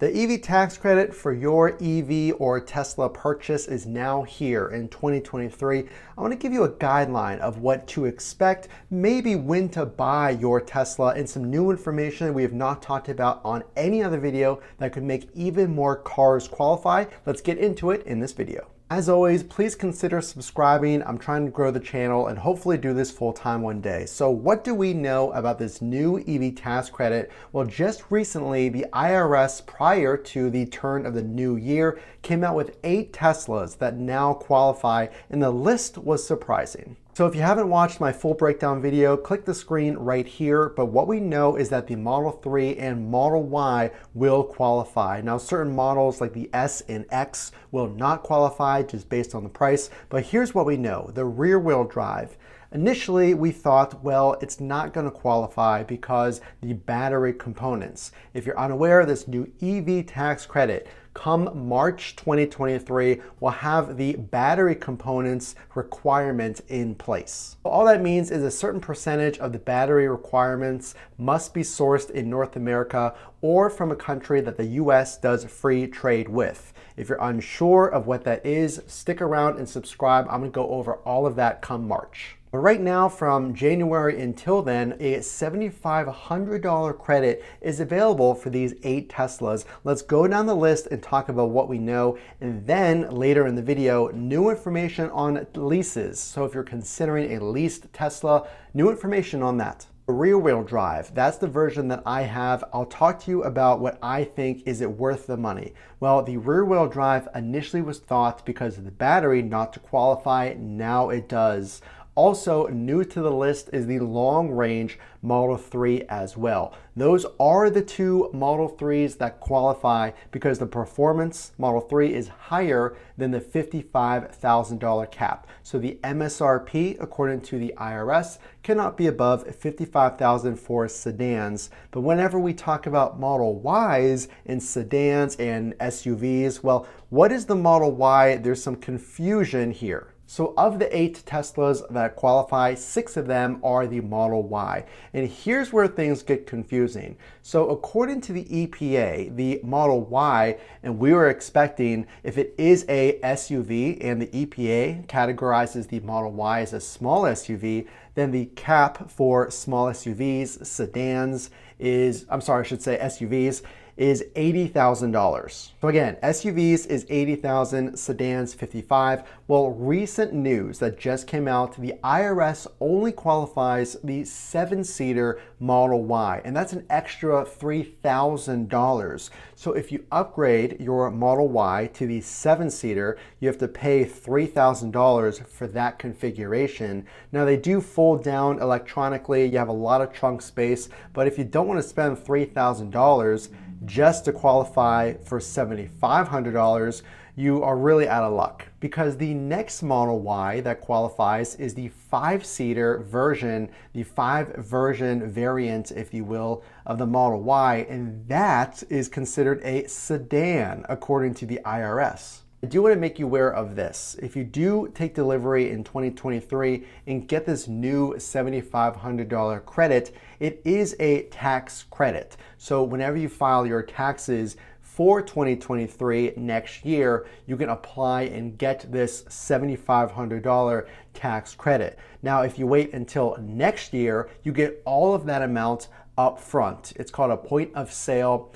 The EV tax credit for your EV or Tesla purchase is now here in 2023. I want to give you a guideline of what to expect, maybe when to buy your Tesla, and some new information we have not talked about on any other video that could make even more cars qualify. Let's get into it in this video. As always, please consider subscribing. I'm trying to grow the channel and hopefully do this full time one day. So what do we know about this new EV tax credit? Well, just recently, the IRS, prior to the turn of the new year, came out with 8 Teslas that now qualify, and the list was surprising. So if you haven't watched my full breakdown video, click the screen right here. But what we know is that the Model 3 and Model Y will qualify. Now, certain models like the S and X will not qualify just based on the price. But here's what we know. The rear wheel drive. Initially, we thought, well, it's not going to qualify because the battery components. If you're unaware, this new EV tax credit, come March 2023, will have the battery components requirement in place. All that means is a certain percentage of the battery requirements must be sourced in North America or from a country that the US does free trade with. If you're unsure of what that is, stick around and subscribe. I'm going to go over all of that come March. But right now, from January until then, a $7,500 credit is available for these 8 Teslas. Let's go down the list and talk about what we know. And then later in the video, new information on leases. So if you're considering a leased Tesla, new information on that. Rear wheel drive, that's the version that I have. I'll talk to you about what I think is it worth the money. Well, the rear wheel drive initially was thought because of the battery not to qualify. Now it does. Also new to the list is the long range Model 3 as well. Those are the 2 Model 3s that qualify because the performance Model 3 is higher than the $55,000 cap. So the MSRP, according to the IRS, cannot be above $55,000 for sedans. But whenever we talk about Model Ys and sedans and SUVs, well, what is the Model Y? There's some confusion here. So of the 8 Teslas that qualify, 6 of them are the Model Y. And here's where things get confusing. So according to the EPA, the Model Y, and we were expecting if it is a SUV and the EPA categorizes the Model Y as a small SUV, then the cap for small SUVs, sedans is, SUVs, is $80,000. So again, SUVs is $80,000, sedans $55,000. Well, recent news that just came out, the IRS only qualifies the 7-seater Model Y, and that's an extra $3,000. So if you upgrade your Model Y to the 7-seater, you have to pay $3,000 for that configuration. Now they do fold down electronically, you have a lot of trunk space, but if you don't want to spend $3,000 just to qualify for $7,500, you are really out of luck, because the next Model Y that qualifies is the 5-seater version, the 5-version variant, if you will, of the Model Y, and that is considered a sedan according to the IRS. I do want to make you aware of this. If you do take delivery in 2023 and get this new $7,500 credit, it is a tax credit. So whenever you file your taxes for 2023 next year, you can apply and get this $7,500 tax credit. Now, if you wait until next year, you get all of that amount up front. It's called a point of sale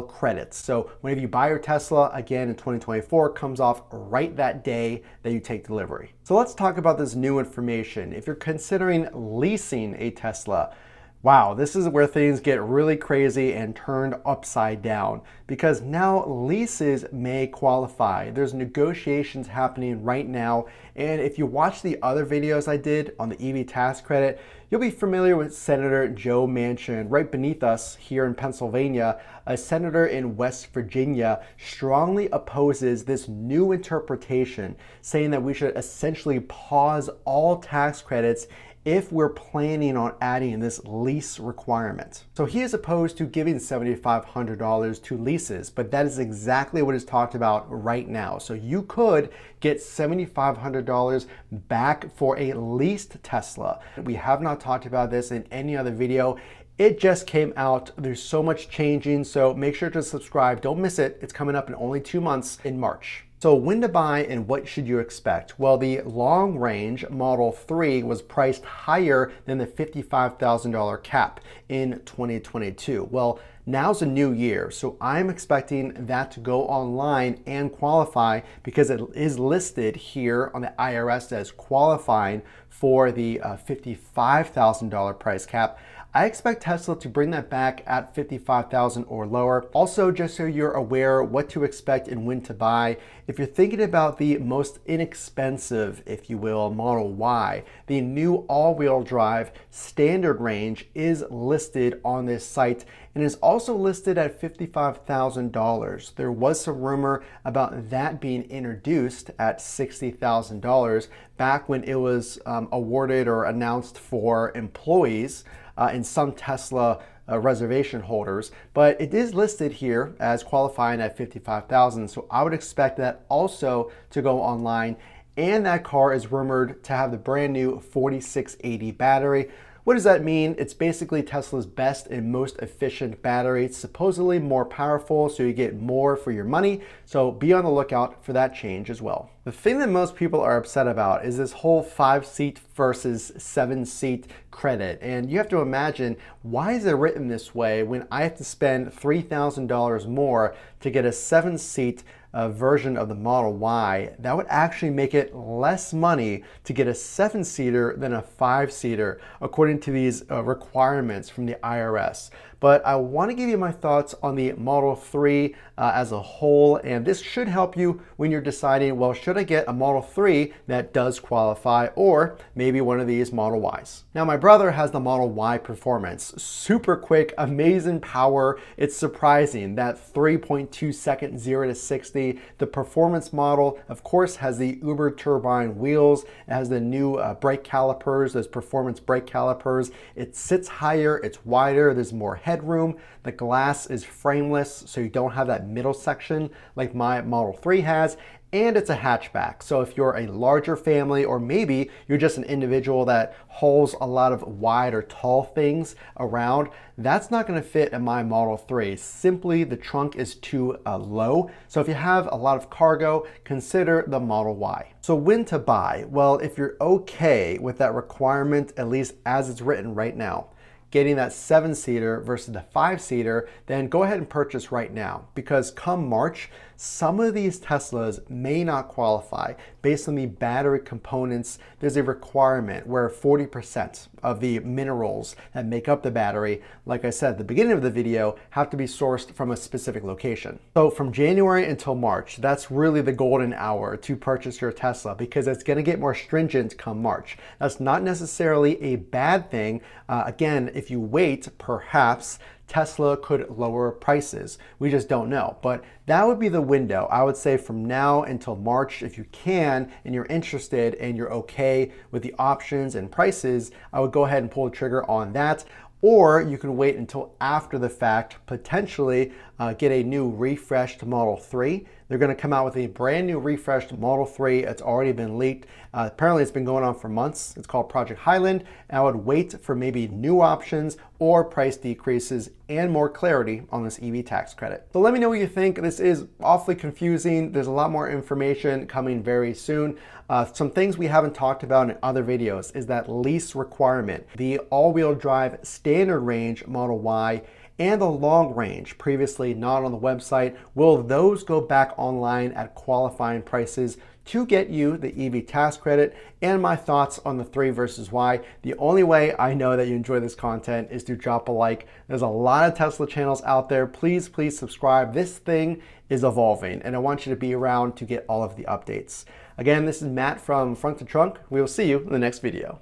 credit. So whenever you buy your Tesla, again in 2024, comes off right that day that you take delivery. So let's talk about this new information. If you're considering leasing a Tesla, wow, this is where things get really crazy and turned upside down, because now leases may qualify. There's negotiations happening right now, and if you watch the other videos I did on the EV tax credit, you'll be familiar with Senator Joe Manchin. Right beneath us here in Pennsylvania, a senator in West Virginia strongly opposes this new interpretation, saying that we should essentially pause all tax credits if we're planning on adding this lease requirement. So he is opposed to giving $7,500 to leases, but that is exactly what is talked about right now. So you could get $7,500 back for a leased Tesla. We have not talked about this in any other video. It just came out. There's so much changing, so make sure to subscribe. Don't miss it. It's coming up in only 2 months in March. So when to buy and what should you expect? Well, the long range Model 3 was priced higher than the $55,000 cap in 2022. Well, now's a new year, so I'm expecting that to go online and qualify because it is listed here on the IRS as qualifying for the $55,000 price cap. I expect Tesla to bring that back at $55,000 or lower. Also, just so you're aware what to expect and when to buy, if you're thinking about the most inexpensive, if you will, Model Y, the new all-wheel drive standard range is listed on this site and is also listed at $55,000. There was some rumor about that being introduced at $60,000 back when it was awarded or announced for employees and some Tesla reservation holders, but it is listed here as qualifying at $55,000. So I would expect that also to go online. And that car is rumored to have the brand new 4680 battery. What does that mean? It's basically Tesla's best and most efficient battery. It's supposedly more powerful, so you get more for your money. So be on the lookout for that change as well. The thing that most people are upset about is this whole 5-seat versus 7-seat credit. And you have to imagine, why is it written this way when I have to spend $3,000 more to get a 7-seat version of the Model Y? That would actually make it less money to get a 7-seater than a 5-seater, according to these requirements from the IRS. But I want to give you my thoughts on the Model 3 as a whole, and this should help you when you're deciding, well, should I get a Model 3 that does qualify, or maybe one of these Model Ys. Now, my brother has the Model Y Performance. Super quick, amazing power. It's surprising that 3.2 second 0 to 60. The Performance model, of course, has the Uber turbine wheels. It has the new brake calipers, those performance brake calipers. It sits higher, it's wider, there's more headroom. The glass is frameless, so you don't have that middle section like my Model 3 has. And it's a hatchback. So if you're a larger family, or maybe you're just an individual that hauls a lot of wide or tall things around, that's not going to fit in my Model 3. Simply the trunk is too low. So if you have a lot of cargo, consider the Model Y. So when to buy? Well, if you're okay with that requirement, at least as it's written right now, getting that 7-seater versus the 5-seater, then go ahead and purchase right now, because come March, some of these Teslas may not qualify based on the battery components. There's a requirement where 40% of the minerals that make up the battery, like I said at the beginning of the video, have to be sourced from a specific location. So from January until March, that's really the golden hour to purchase your Tesla, because it's going to get more stringent come March. That's not necessarily a bad thing. Again, if you wait, perhaps Tesla could lower prices. We just don't know. But that would be the window. I would say from now until March, if you can and you're interested and you're okay with the options and prices, I would go ahead and pull the trigger on that. Or you can wait until after the fact, potentially get a new refreshed Model 3. They're going to come out with a brand new refreshed Model 3. It's already been leaked. Apparently it's been going on for months. It's called Project Highland. And I would wait for maybe new options or price decreases and more clarity on this EV tax credit. So let me know what you think. This is awfully confusing. There's a lot more information coming very soon. Some things we haven't talked about in other videos is that lease requirement, the all-wheel drive standard range Model Y, and the long range, previously not on the website. Will those go back online at qualifying prices to get you the EV tax credit? And my thoughts on the 3 versus Y. The only way I know that you enjoy this content is to drop a like. There's a lot of Tesla channels out there. Please subscribe. This thing is evolving, and I want you to be around to get all of the updates. Again, this is Matt from Front to Trunk. We will see you in the next video.